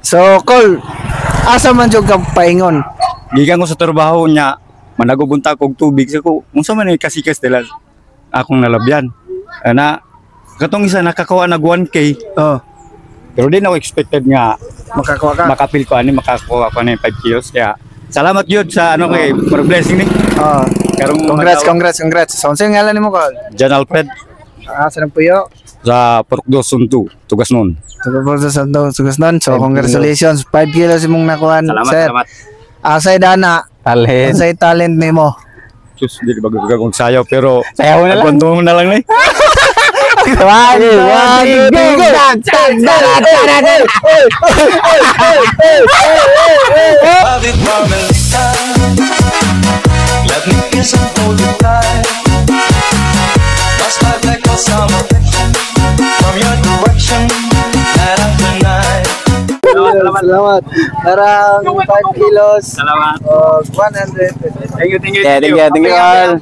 So, Col, asa man jud ka paingon? Gikan ko sa trabaho niya, managubunta kog tubig sa ko. Unsa man ni kasikas nila akong nalabyan. Ana katong isa nakakuha nag 1K. Oh, Pero di na ako expected nga makakuha ka. makapil ko ani makakuha ko ni 5 kilos kaya salamat gyud sa ano kay for blessing ni. Oh, Karong congrats. So, unsa ngalan nimo, Col? Jan Alfred Asa nang puyo? sa Purok 2 tugas nun. So, congratulations. 5 kilos imong nakuha, sir. Asay dana, Talent. asay talent nimo. Sus, di ba kung sayaw pero Sayaw na lang. agwantungon na lang ni. Let me kiss and hold you tight. Must I take a summer from your direction night after night. Salamat. Parang 5 kilos. Salamat. Oh, 100. Thank you. Thank you, Col.